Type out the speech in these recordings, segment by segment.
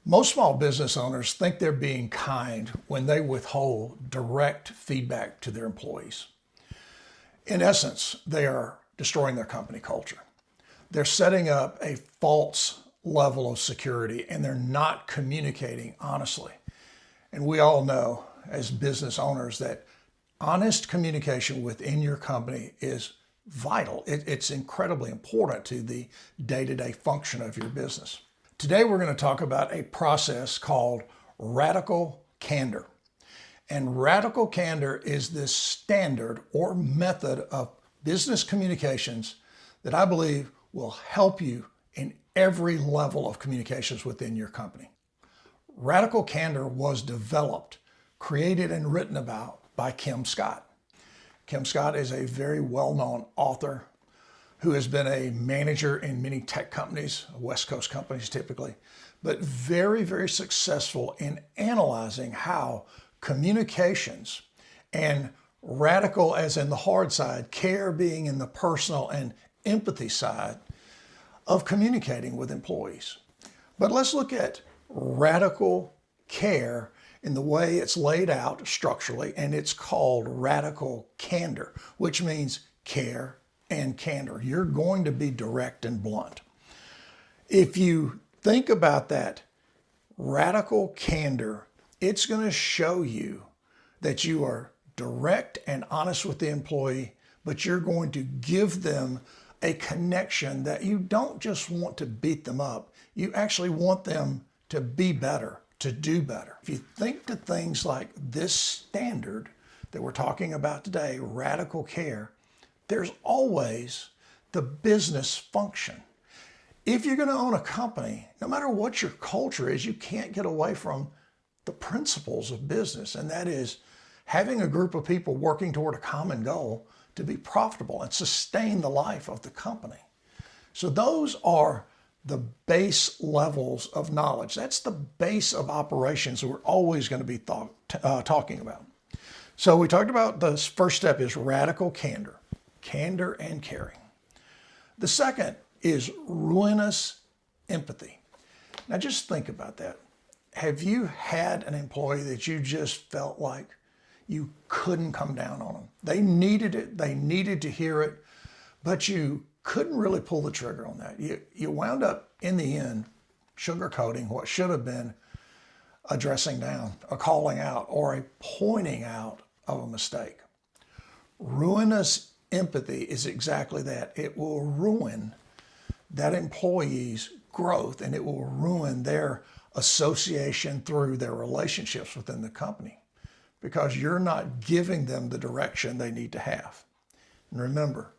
Most small business owners think they're being kind when they withhold direct feedback to their employees. In essence, they are destroying their company culture. They're setting up a false level of security and they're not communicating honestly. And we all know as business owners that honest communication within your company is vital. It's incredibly important to the day-to-day function of your business. Today, we're going to talk about a process called radical candor. And radical candor is this standard or method of business communications that I believe will help you in every level of communications within your company. Radical candor was developed, created, and written about by Kim Scott. Kim Scott is a very well-known author who has been a manager in many tech companies, West Coast companies typically, but very, very successful in analyzing how communications and radical as in the hard side, care being in the personal and empathy side of communicating with employees. But let's look at radical care in the way it's laid out structurally, and it's called radical candor, which means care and candor. You're going to be direct and blunt. If you think about that radical candor, it's going to show you that you are direct and honest with the employee, but you're going to give them a connection that you don't just want to beat them up. You actually want them to be better, to do better. If you think to things like this standard that we're talking about today, radical care, there's always the business function. If you're going to own a company, no matter what your culture is, you can't get away from the principles of business, and that is having a group of people working toward a common goal to be profitable and sustain the life of the company. So those are the base levels of knowledge. That's the base of operations that we're always going to be talking about. So we talked about the first step is radical candor. Candor and caring. The second is ruinous empathy. Now just think about that. Have you had an employee that you just felt like you couldn't come down on them? They needed it, they needed to hear it, but you couldn't really pull the trigger on that. You wound up in the end sugarcoating what should have been a dressing down, a calling out, or a pointing out of a mistake. Ruinous empathy is exactly that. It will ruin that employee's growth and it will ruin their association through their relationships within the company because you're not giving them the direction they need to have. And remember,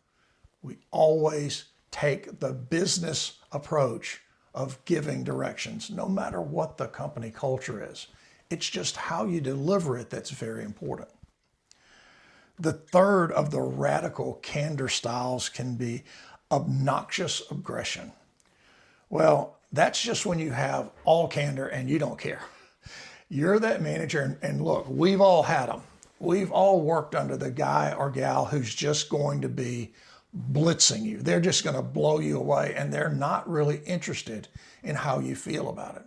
we always take the business approach of giving directions, no matter what the company culture is. It's just how you deliver it that's very important. The third of the radical candor styles can be obnoxious aggression. Well, that's just when you have all candor and you don't care. You're that manager, and look, we've all had them. We've all worked under the guy or gal who's just going to be blitzing you. They're just going to blow you away, and they're not really interested in how you feel about it.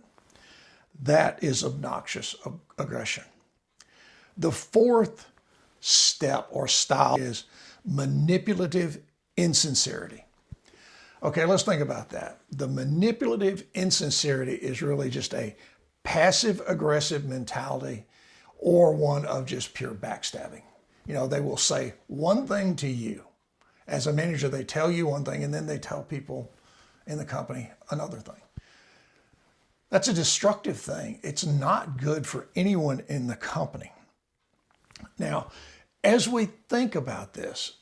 That is obnoxious aggression. The fourth step or style is manipulative insincerity. Okay, let's think about that. The manipulative insincerity is really just a passive aggressive mentality or one of just pure backstabbing. You know, they will say one thing to you. As a manager, they tell you one thing and then they tell people in the company another thing. That's a destructive thing. It's not good for anyone in the company. Now, as we think about this,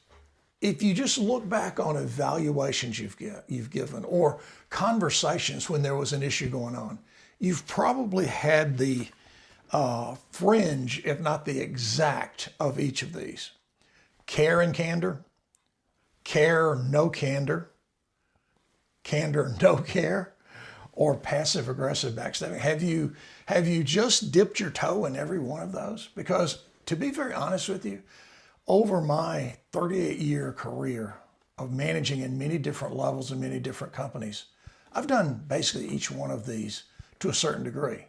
if you just look back on evaluations you've given or conversations when there was an issue going on, you've probably had the fringe, if not the exact, of each of these. Care and candor, care, no candor, candor, no care, or passive aggressive backstabbing. Have you just dipped your toe in every one of those? Because to be very honest with you, over my 38-year career of managing in many different levels and many different companies, I've done basically each one of these to a certain degree.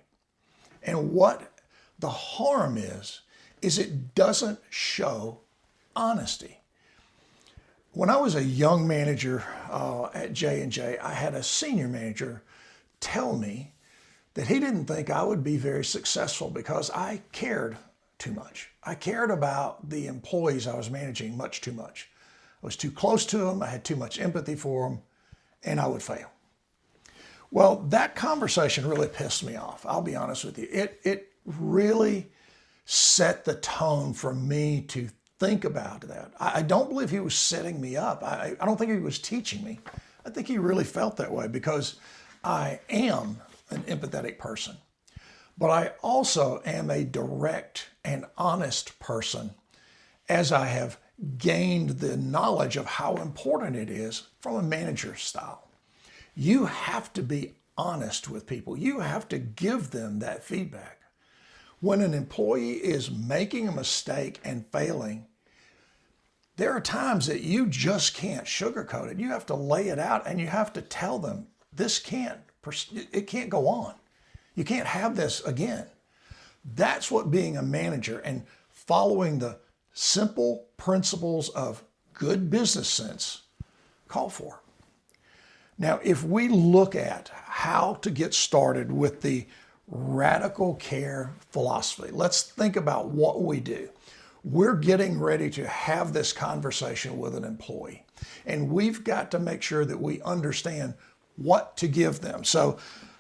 And what the harm is it doesn't show honesty. When I was a young manager at J&J, I had a senior manager tell me that he didn't think I would be very successful because I cared too much. I cared about the employees I was managing much too much. I was too close to them, I had too much empathy for them, and I would fail. Well, that conversation really pissed me off. I'll be honest with you. It really set the tone for me to think about that. I don't believe he was setting me up. I don't think he was teaching me. I think he really felt that way because I am an empathetic person. But I also am a direct and honest person as I have gained the knowledge of how important it is from a manager's style. You have to be honest with people. You have to give them that feedback. When an employee is making a mistake and failing, there are times that you just can't sugarcoat it. You have to lay it out and you have to tell them, it can't go on. You can't have this again. That's what being a manager and following the simple principles of good business sense call for. Now, if we look at how to get started with the radical care philosophy, let's think about what we do. We're getting ready to have this conversation with an employee, and we've got to make sure that we understand what to give them. So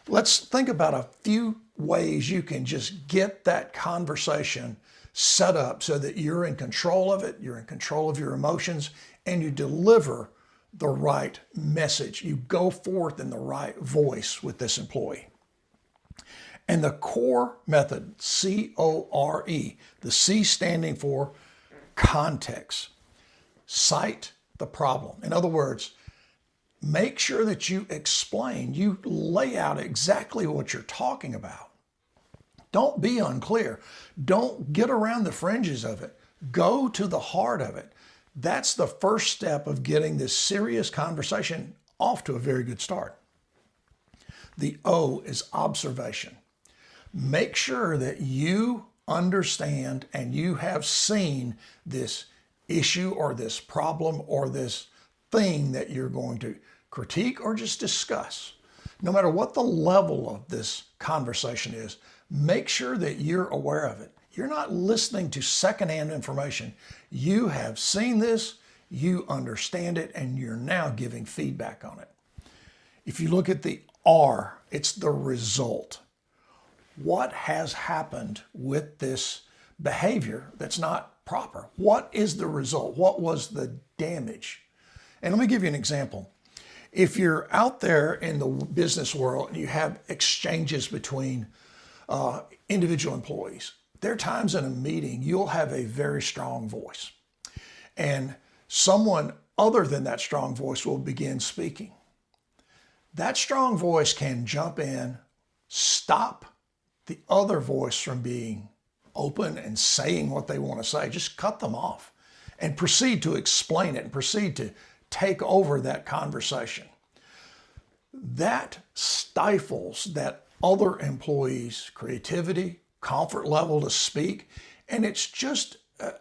let's think about a few ways you can just get that conversation set up so that you're in control of it, you're in control of your emotions, and you deliver the right message. You go forth in the right voice with this employee. And the core method, C-O-R-E, the C standing for context. Cite the problem. In other words, make sure that you explain, you lay out exactly what you're talking about. Don't be unclear. Don't get around the fringes of it. Go to the heart of it. That's the first step of getting this serious conversation off to a very good start. The O is observation. Make sure that you understand and you have seen this issue or this problem or this thing that you're going to critique or just discuss. No matter what the level of this conversation is, make sure that you're aware of it. You're not listening to secondhand information. You have seen this, you understand it, and you're now giving feedback on it. If you look at the R, it's the result. What has happened with this behavior that's not proper? What is the result? What was the damage? And let me give you an example. If you're out there in the business world and you have exchanges between individual employees, there are times in a meeting you'll have a very strong voice, and someone other than that strong voice will begin speaking. That strong voice can jump in, stop the other voice from being open and saying what they want to say. Just cut them off and proceed to explain it and proceed to take over that conversation. That stifles that other employee's creativity, comfort level to speak, and it's just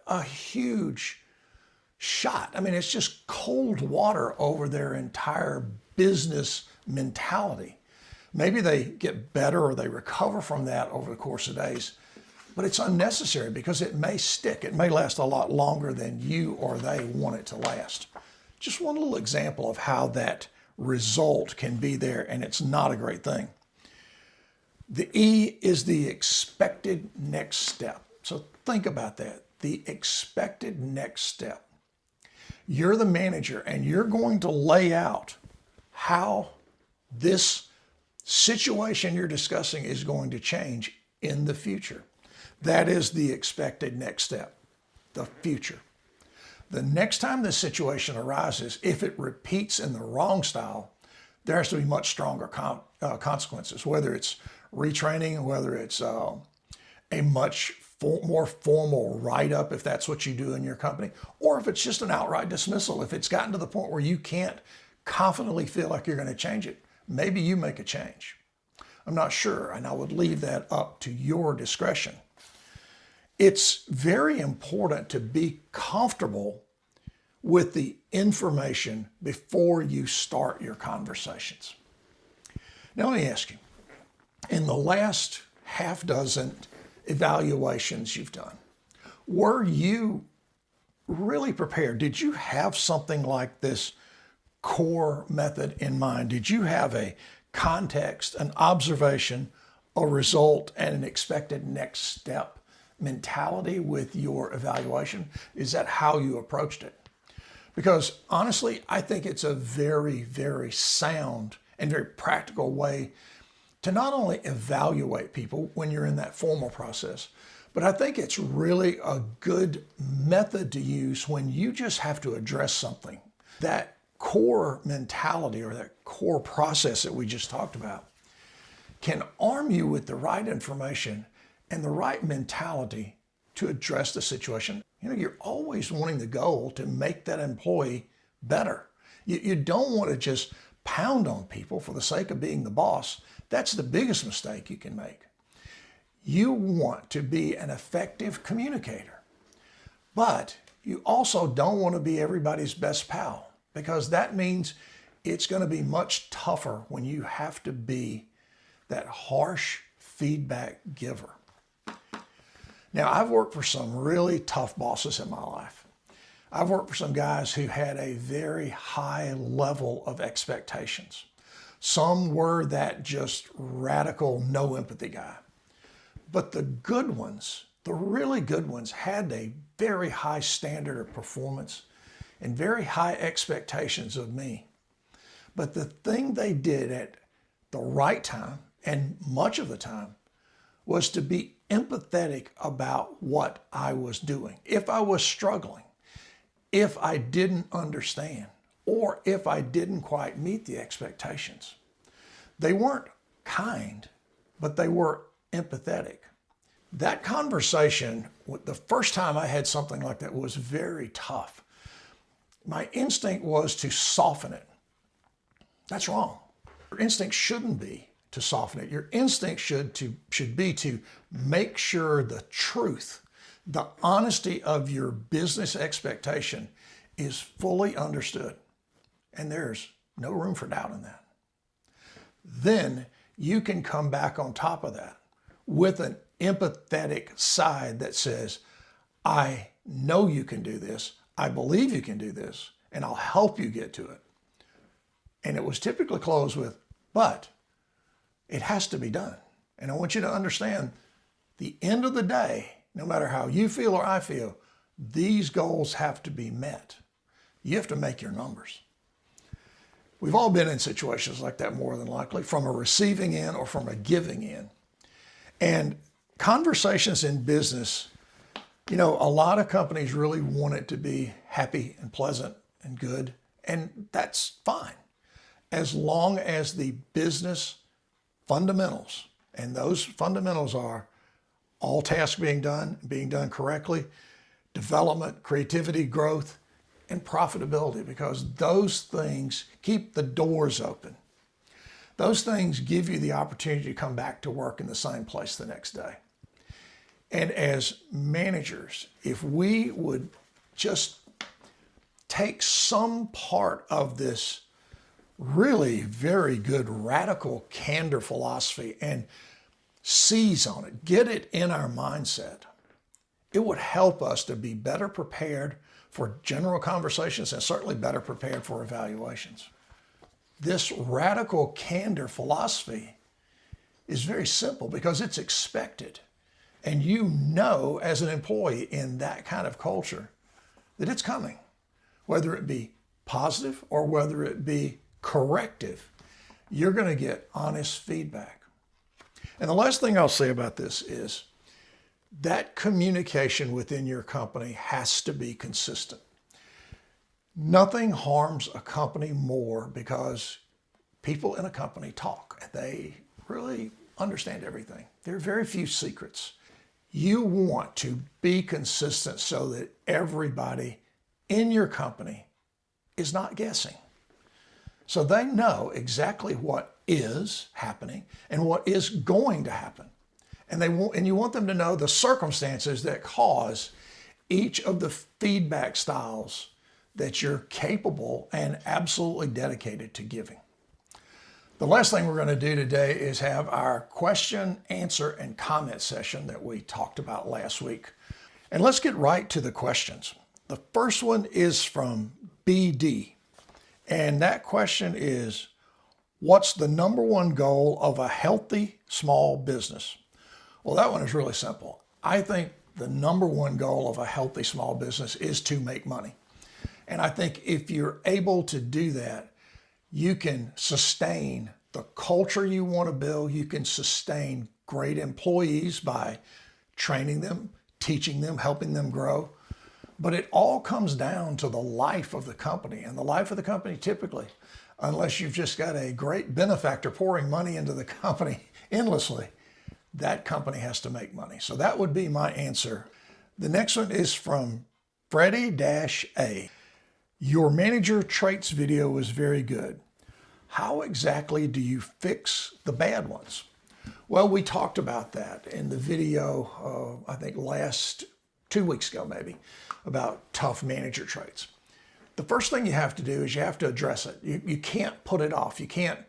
a huge shot. I mean, it's just cold water over their entire business mentality. Maybe they get better or they recover from that over the course of days, but it's unnecessary because it may stick. It may last a lot longer than you or they want it to last. Just one little example of how that result can be there, and it's not a great thing. The E is the expected next step. So think about that, the expected next step. You're the manager and you're going to lay out how this situation you're discussing is going to change in the future. That is the expected next step, the future. The next time this situation arises, if it repeats in the wrong style, there has to be much stronger consequences, whether it's retraining, whether it's a much more formal write-up, if that's what you do in your company, or if it's just an outright dismissal. If it's gotten to the point where you can't confidently feel like you're going to change it, maybe you make a change. I'm not sure, and I would leave that up to your discretion. It's very important to be comfortable with the information before you start your conversations. Now, let me ask you, in the last half dozen evaluations you've done, were you really prepared? Did you have something like this core method in mind? Did you have a context, an observation, a result, and an expected next step mentality with your evaluation? Is that how you approached it? Because honestly, I think it's a very, very sound and very practical way to not only evaluate people when you're in that formal process, but I think it's really a good method to use when you just have to address something. That core mentality or that core process that we just talked about can arm you with the right information and the right mentality to address the situation. You know, you're always wanting the goal to make that employee better. You don't want to just pound on people for the sake of being the boss. That's the biggest mistake you can make. You want to be an effective communicator, but you also don't want to be everybody's best pal, because that means it's going to be much tougher when you have to be that harsh feedback giver. Now, I've worked for some really tough bosses in my life. I've worked for some guys who had a very high level of expectations. Some were that just radical, no empathy guy. But the good ones, the really good ones, had a very high standard of performance and very high expectations of me. But the thing they did at the right time, and much of the time, was to be empathetic about what I was doing. If I was struggling, if I didn't understand, or if I didn't quite meet the expectations. They weren't kind, but they were empathetic. That conversation, the first time I had something like that, was very tough. My instinct was to soften it. That's wrong. Your instinct shouldn't be to soften it. Your instinct should be to make sure the truth, the honesty of your business expectation is fully understood. And there's no room for doubt in that. Then you can come back on top of that with an empathetic side that says, I know you can do this, I believe you can do this, and I'll help you get to it. And it was typically closed with, but it has to be done. And I want you to understand, the end of the day, no matter how you feel or I feel, these goals have to be met. You have to make your numbers. We've all been in situations like that, more than likely, from a receiving end or from a giving end. And conversations in business, you know, a lot of companies really want it to be happy and pleasant and good, and that's fine, as long as the business fundamentals, and those fundamentals are all tasks being done correctly, development, creativity, growth, and profitability, because those things keep the doors open. Those things give you the opportunity to come back to work in the same place the next day. And as managers, if we would just take some part of this really very good radical candor philosophy and seize on it, get it in our mindset, it would help us to be better prepared for general conversations and certainly better prepared for evaluations. This radical candor philosophy is very simple because it's expected. And you know, as an employee in that kind of culture, that it's coming, whether it be positive or whether it be corrective. You're going to get honest feedback. And the last thing I'll say about this is that communication within your company has to be consistent. Nothing harms a company more because people in a company talk. They really understand everything. There are very few secrets. You want to be consistent so that everybody in your company is not guessing. So they know exactly what is happening and what is going to happen. And you want them to know the circumstances that cause each of the feedback styles that you're capable and absolutely dedicated to giving. The last thing we're going to do today is have our question, answer, and comment session that we talked about last week. And let's get right to the questions. The first one is from BD. And that question is, what's the number one goal of a healthy small business? Well, that one is really simple. I think the number one goal of a healthy small business is to make money. And I think if you're able to do that, you can sustain the culture you want to build. You can sustain great employees by training them, teaching them, helping them grow. But it all comes down to the life of the company. And the life of the company typically, unless you've just got a great benefactor pouring money into the company endlessly, that company has to make money. So that would be my answer. The next one is from Freddie-A. Your manager traits video was very good. How exactly do you fix the bad ones? Well, we talked about that in the video, I think 2 weeks ago maybe, about tough manager traits. The first thing you have to do is you have to address it. You can't put it off. You can't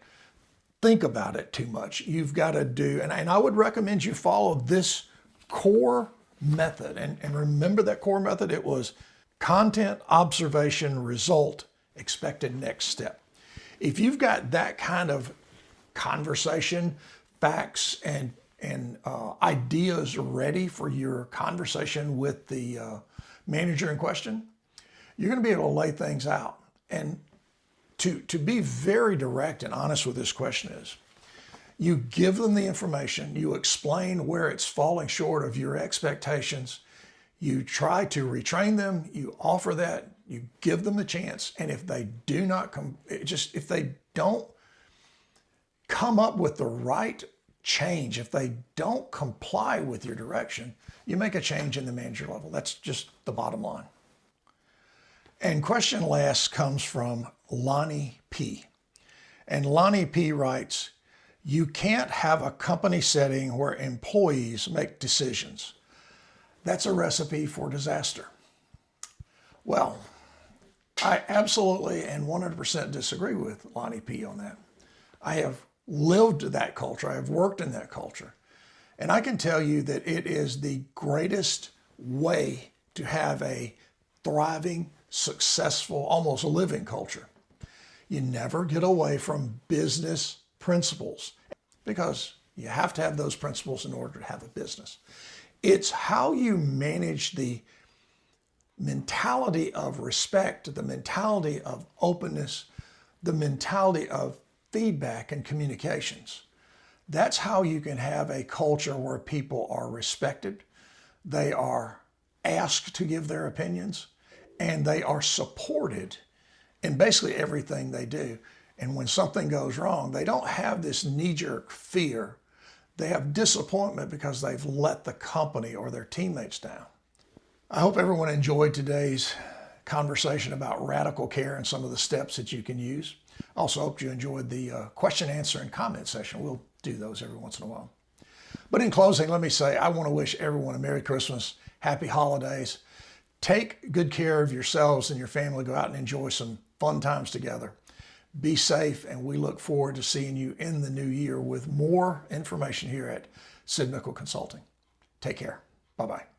think about it too much. You've got to do, and I would recommend you follow this core method. And remember that core method? It was content, observation, result, expected next step. If you've got that kind of conversation, facts, and ideas ready for your conversation with the manager in question, you're going to be able to lay things out. And to be very direct and honest with this question is, you give them the information, you explain where it's falling short of your expectations, you try to retrain them, you offer that, you give them the chance, and if they do not if they don't come up with the right change, if they don't comply with your direction, you make a change in the manager level. That's just the bottom line. And question last comes from Lonnie P. And Lonnie P writes, you can't have a company setting where employees make decisions. That's a recipe for disaster. Well, I absolutely and 100% disagree with Lonnie P on that. I have lived that culture. I have worked in that culture. And I can tell you that it is the greatest way to have a thriving, successful, almost living culture. You never get away from business principles because you have to have those principles in order to have a business. It's how you manage the mentality of respect, the mentality of openness, the mentality of feedback and communications. That's how you can have a culture where people are respected, they are asked to give their opinions, and they are supported in basically everything they do. And when something goes wrong, they don't have this knee-jerk fear. They have disappointment because they've let the company or their teammates down. I hope everyone enjoyed today's conversation about radical care and some of the steps that you can use. I also hope you enjoyed the question, answer, and comment session. We'll do those every once in a while. But in closing, let me say I want to wish everyone a Merry Christmas, Happy Holidays. Take good care of yourselves and your family. Go out and enjoy some fun times together. Be safe, and we look forward to seeing you in the new year with more information here at Sid Mickle Consulting. Take care. Bye-bye.